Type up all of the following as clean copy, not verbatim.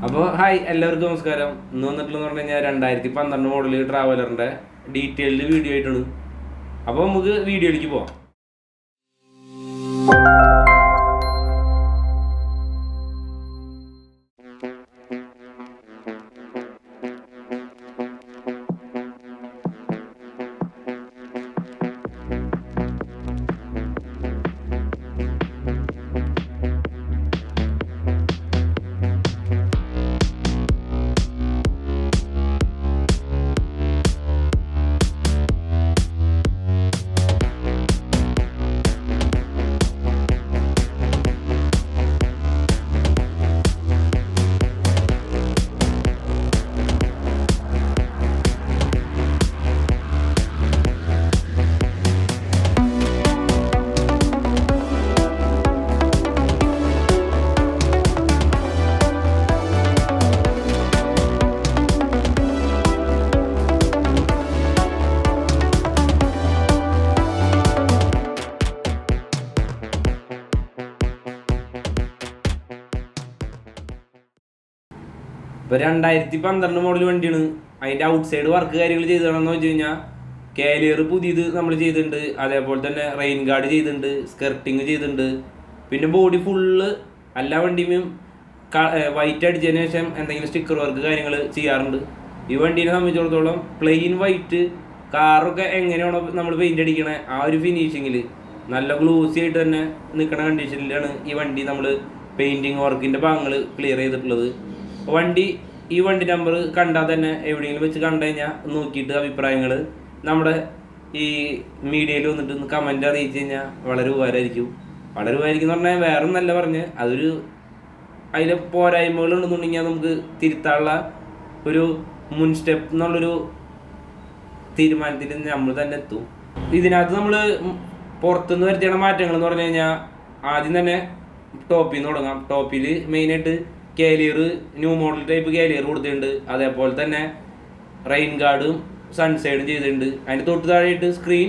അപ്പോൾ ഹായ് എല്ലാവർക്കും നമസ്കാരം. ഇന്ന് വന്നിട്ടുള്ളതെന്ന് പറഞ്ഞു കഴിഞ്ഞാൽ 2012 മോഡൽ ട്രാവലറിൻ്റെ ഡീറ്റെയിൽഡ് വീഡിയോ ആയിട്ടാണ്. അപ്പോൾ നമുക്ക് വീഡിയോയിലേക്ക് പോവാം. ഇപ്പോൾ 2012 മോഡൽ വണ്ടിയാണ്. അതിൻ്റെ ഔട്ട് സൈഡ് വർക്ക് കാര്യങ്ങൾ ചെയ്തതാണെന്ന് വെച്ച് കഴിഞ്ഞാൽ കാലിയർ പുതിയത് നമ്മൾ ചെയ്തിട്ടുണ്ട്, അതേപോലെ തന്നെ റെയിൻ ഗാർഡ് ചെയ്തിട്ടുണ്ട്, സ്കർട്ടിങ് ചെയ്തിട്ടുണ്ട്. പിന്നെ ബോഡി ഫുള്ള് എല്ലാ വണ്ടിയും വൈറ്റ് അടിച്ചതിന് ശേഷം എന്തെങ്കിലും സ്റ്റിക്കർ വർക്ക് കാര്യങ്ങൾ ചെയ്യാറുണ്ട്. ഈ വണ്ടീനെ സംബന്ധിച്ചിടത്തോളം പ്ലെയിൻ വൈറ്റ് കാറൊക്കെ എങ്ങനെയാണോ നമ്മൾ പെയിൻ്റ് അടിക്കണേ ആ ഒരു ഫിനിഷിങ്ങിൽ നല്ല ഗ്ലൂസി ആയിട്ട് തന്നെ നിൽക്കുന്ന കണ്ടീഷനിലാണ് ഈ വണ്ടി നമ്മൾ പെയിൻറ്റിങ് വർക്കിൻ്റെ ഭാഗങ്ങൾ ക്ലിയർ ചെയ്തിട്ടുള്ളത്. ഈ വണ്ടി നമ്പർ കണ്ടാൽ തന്നെ എവിടെയെങ്കിലും വെച്ച് കണ്ടു കഴിഞ്ഞാൽ നോക്കിയിട്ട് അഭിപ്രായങ്ങൾ നമ്മുടെ ഈ മീഡിയയിൽ വന്നിട്ട് ഒന്ന് കമൻറ്റ് അറിയിച്ചു കഴിഞ്ഞാൽ വളരെ ഉപകാരമായിരിക്കും. വളരെ ഉപകാരമായിരിക്കും എന്ന് പറഞ്ഞാൽ വേറെ ഒന്നല്ല പറഞ്ഞ് അതൊരു അതിലെ പോരായ്മകളുണ്ടെന്നുണ്ടെങ്കിൽ നമുക്ക് തിരുത്താനുള്ള ഒരു മുൻ സ്റ്റെപ്പ് എന്നുള്ളൊരു തീരുമാനത്തിൽ നമ്മൾ തന്നെ എത്തും. ഇതിനകത്ത് നമ്മൾ പുറത്തുനിന്ന് വരുത്തിയ മാറ്റങ്ങൾ എന്ന് പറഞ്ഞു കഴിഞ്ഞാൽ ആദ്യം തന്നെ ടോപ്പിൽ നിന്ന് തുടങ്ങാം. ടോപ്പിൽ മെയിനായിട്ട് കാലിയർ ന്യൂ മോഡൽ ടൈപ്പ് കാലിയർ കൊടുത്തിട്ടുണ്ട്, അതേപോലെ തന്നെ റെയിൻ ഗാർഡും സൺസൈഡും ചെയ്തിട്ടുണ്ട്. അതിൻ്റെ തൊട്ട് താഴെയായിട്ട് സ്ക്രീൻ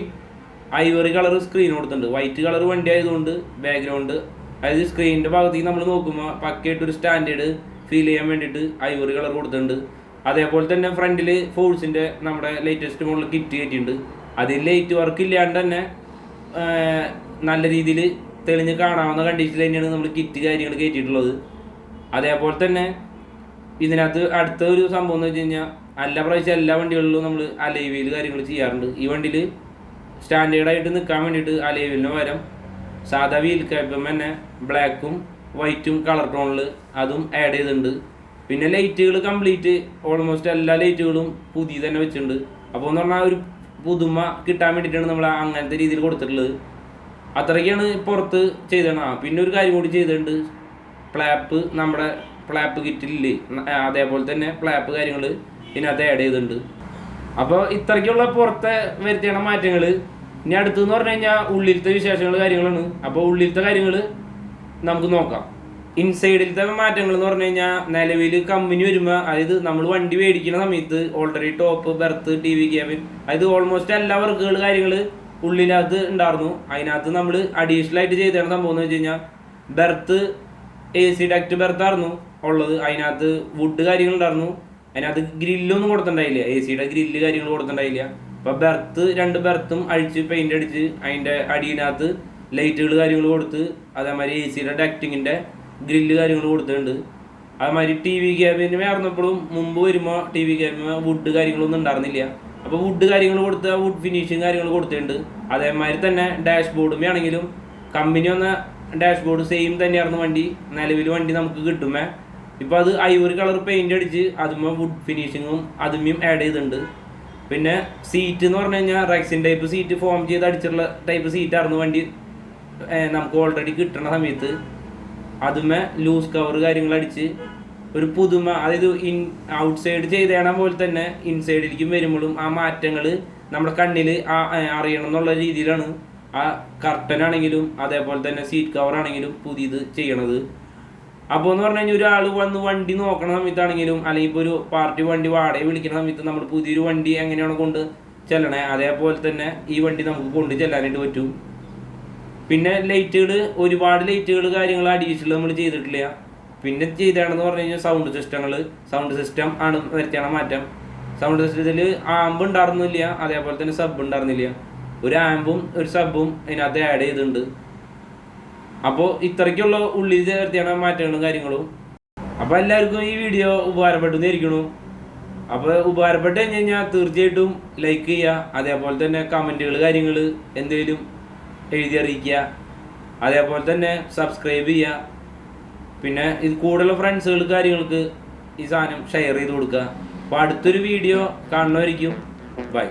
ഐവറി കളർ സ്ക്രീൻ കൊടുത്തിട്ടുണ്ട്. വൈറ്റ് കളർ വണ്ടി ആയതുകൊണ്ട് ബാക്ക്ഗ്രൗണ്ട് അതായത് സ്ക്രീനിൻ്റെ ഭാഗത്തേക്ക് നമ്മൾ നോക്കുമ്പോൾ പക്കയായിട്ടൊരു സ്റ്റാൻഡേർഡ് ഫീൽ ചെയ്യാൻ വേണ്ടിയിട്ട് ഐവറി കളർ കൊടുത്തിട്ടുണ്ട്. അതേപോലെ തന്നെ ഫ്രണ്ടിൽ ഫോഴ്സിൻ്റെ നമ്മുടെ ലേറ്റസ്റ്റ് മോഡൽ കിറ്റ് കയറ്റിയിട്ടുണ്ട്. അതിൽ ലൈറ്റ് വർക്ക് ഇല്ലാണ്ട് തന്നെ നല്ല രീതിയിൽ തെളിഞ്ഞ് കാണാവുന്ന കണ്ടീഷനിൽ തന്നെയാണ് നമ്മൾ കിറ്റ് കാര്യങ്ങൾ കയറ്റിയിട്ടുള്ളത്. അതേപോലെ തന്നെ ഇതിനകത്ത് അടുത്ത ഒരു സംഭവം എന്ന് വെച്ച് കഴിഞ്ഞാൽ എല്ലാ വണ്ടികളിലും നമ്മൾ അലോയ് വീൽ കാര്യങ്ങൾ ചെയ്യാറുണ്ട്. ഈ വണ്ടിയിൽ സ്റ്റാൻഡേർഡായിട്ട് നിൽക്കാൻ വേണ്ടിയിട്ട് അലോയ് വീലിന് പകരം സാധാ വീൽ ക്യാപ്പും തന്നെ ബ്ലാക്കും വൈറ്റും കളർ ടോണിൽ അതും ആഡ് ചെയ്തിട്ടുണ്ട്. പിന്നെ ലൈറ്റുകൾ കംപ്ലീറ്റ് ഓൾമോസ്റ്റ് എല്ലാ ലൈറ്റുകളും പുതിയ തന്നെ വെച്ചിട്ടുണ്ട്. അപ്പോൾ എന്ന് പറഞ്ഞാൽ ഒരു പുതുമ കിട്ടാൻ വേണ്ടിയിട്ടാണ് നമ്മൾ അങ്ങനത്തെ രീതിയിൽ കൊടുത്തിട്ടുള്ളത്. അത്രയ്ക്കാണ് പുറത്ത് ചെയ്തതാണ്. പിന്നെ ഒരു കാര്യം കൂടി ചെയ്തിട്ടുണ്ട്, ഫ്ലാപ്പ് നമ്മുടെ ഫ്ലാപ്പ് കിറ്റില്ലേ അതേപോലെ തന്നെ ഫ്ലാപ്പ് കാര്യങ്ങൾ ഇതിനകത്ത് ആഡ് ചെയ്തിട്ടുണ്ട്. അപ്പോൾ ഇത്രയ്ക്കുള്ള പുറത്തെ വരുത്തിയ മാറ്റങ്ങൾ. ഇനി അടുത്തെന്ന് പറഞ്ഞു കഴിഞ്ഞാൽ ഉള്ളിലത്തെ വിശേഷങ്ങൾ കാര്യങ്ങളാണ്. അപ്പോൾ ഉള്ളിലത്തെ കാര്യങ്ങൾ നമുക്ക് നോക്കാം. ഇൻസൈഡിലത്തെ മാറ്റങ്ങൾ എന്ന് പറഞ്ഞു കഴിഞ്ഞാൽ നിലവിൽ കമ്പനി വരുമ്പോൾ അതായത് നമ്മൾ വണ്ടി മേടിക്കുന്ന സമയത്ത് already top berth TV cabin അതായത് ഓൾമോസ്റ്റ് എല്ലാ വർക്കുകൾ കാര്യങ്ങൾ ഉള്ളിനകത്ത് ഉണ്ടായിരുന്നു. അതിനകത്ത് നമ്മൾ അഡീഷണൽ ആയിട്ട് ചെയ്തതാണ് സംഭവം എന്ന് വെച്ച് കഴിഞ്ഞാൽ ബെർത്ത് AC ഡക്റ്റ് ബെർത്തായിരുന്നു ഉള്ളത്. അതിനകത്ത് വുഡ് കാര്യങ്ങളുണ്ടായിരുന്നു. അതിനകത്ത് ഗ്രില്ലൊന്നും കൊടുത്തിട്ടുണ്ടായില്ല, AC-യുടെ ഗ്രില്ല് കാര്യങ്ങൾ കൊടുത്തിട്ടുണ്ടായില്ല. അപ്പോൾ രണ്ട് ബെർത്തും അഴിച്ച് പെയിൻ്റ് അടിച്ച് അതിൻ്റെ അടിയിനകത്ത് ലൈറ്റുകൾ കാര്യങ്ങൾ കൊടുത്ത് അതേമാതിരി AC-യുടെ ഡക്റ്റിങ്ങിൻ്റെ ഗ്രില്ല് കാര്യങ്ങൾ കൊടുത്തിട്ടുണ്ട്. അതേമാതിരി ടി വി ക്യാബിന് വേർന്നപ്പോഴും മുമ്പ് വരുമ്പോൾ ടി വി ക്യാബിന് വുഡ് കാര്യങ്ങളൊന്നും ഉണ്ടായിരുന്നില്ല. അപ്പോൾ വുഡ് കാര്യങ്ങൾ കൊടുത്ത് വുഡ് ഫിനിഷിങ് കാര്യങ്ങൾ കൊടുത്തിട്ടുണ്ട്. അതേമാതിരി തന്നെ ഡാഷ്ബോർഡും ആണെങ്കിലും കമ്പനി വന്ന ഡാഷ്ബോർഡ് സെയിം തന്നെയായിരുന്നു വണ്ടി നിലവിൽ വണ്ടി നമുക്ക് കിട്ടുമേ. ഇപ്പോൾ അത് ഐവറി കളർ പെയിൻ്റ് അടിച്ച് അതുമ്പോൾ വുഡ് ഫിനിഷിങ്ങും അതുമ്മയും ആഡ് ചെയ്തിട്ടുണ്ട്. പിന്നെ സീറ്റ് എന്ന് പറഞ്ഞു കഴിഞ്ഞാൽ റെക്സിൻ ടൈപ്പ് സീറ്റ് ഫോം ചെയ്ത് അടിച്ചിട്ടുള്ള ടൈപ്പ് സീറ്റായിരുന്നു വണ്ടി നമുക്ക് ഓൾറെഡി കിട്ടുന്ന സമയത്ത്. അതുമേ ലൂസ് കവർ കാര്യങ്ങൾ അടിച്ച് ഒരു പുതുമ അതായത് ഔട്ട് സൈഡ് ചെയ്തേണ പോലെ തന്നെ ഇൻസൈഡിലേക്കും വരുമ്പോഴും ആ മാറ്റങ്ങൾ നമ്മുടെ കണ്ണിൽ അറിയണം എന്നുള്ള രീതിയിലാണ് ആ കർട്ടൻ ആണെങ്കിലും അതേപോലെ തന്നെ സീറ്റ് കവർ ആണെങ്കിലും പുതിയത് ചെയ്യണത്. അപ്പോൾ എന്ന് പറഞ്ഞു കഴിഞ്ഞാൽ ഒരാൾ വന്ന് വണ്ടി നോക്കണ സമയത്താണെങ്കിലും അല്ലെങ്കിൽ ഇപ്പോൾ ഒരു പാർട്ടി വണ്ടി വാടക വിളിക്കുന്ന സമയത്ത് നമ്മൾ പുതിയൊരു വണ്ടി എങ്ങനെയാണ് കൊണ്ട് ചെല്ലണേ അതേപോലെ തന്നെ ഈ വണ്ടി നമുക്ക് കൊണ്ട് ചെല്ലാനായിട്ട് പറ്റും. പിന്നെ ലൈറ്റുകൾ ഒരുപാട് ലൈറ്റുകൾ കാര്യങ്ങൾ അഡീഷണൽ നമ്മൾ ചെയ്തിട്ടില്ല. പിന്നെ ചെയ്തതാണെന്ന് പറഞ്ഞു കഴിഞ്ഞാൽ സൗണ്ട് സിസ്റ്റം ആണ് വരുത്തിയാണ് മാറ്റം. സൗണ്ട് സിസ്റ്റത്തിൽ ആംബ് ഉണ്ടായിരുന്നില്ല, അതേപോലെ തന്നെ സബ് ഉണ്ടായിരുന്നില്ല. ഒരു ആംബും ഒരു സബും അതിനകത്ത് ആഡ് ചെയ്തിട്ടുണ്ട്. അപ്പോൾ ഇത്രയ്ക്കുള്ള ഉള്ളിൽ ചേർത്തിയാണ് മാറ്റങ്ങളും കാര്യങ്ങളും. അപ്പോൾ എല്ലാവർക്കും ഈ വീഡിയോ ഉപകാരപ്പെട്ടു ഇരിക്കണു. അപ്പോൾ ഉപകാരപ്പെട്ട് കഴിഞ്ഞ് കഴിഞ്ഞാൽ തീർച്ചയായിട്ടും ലൈക്ക് ചെയ്യുക, അതേപോലെ തന്നെ കമൻറ്റുകൾ കാര്യങ്ങൾ എന്തെങ്കിലും എഴുതി അറിയിക്കുക, അതേപോലെ തന്നെ സബ്സ്ക്രൈബ് ചെയ്യുക. പിന്നെ ഇത് കൂടുതലുള്ള ഫ്രണ്ട്സുകൾ കാര്യങ്ങൾക്ക് ഈ സാധനം ഷെയർ ചെയ്ത് കൊടുക്കുക. അപ്പോൾ അടുത്തൊരു വീഡിയോ കാണുന്നവരിക്കും. ബൈ.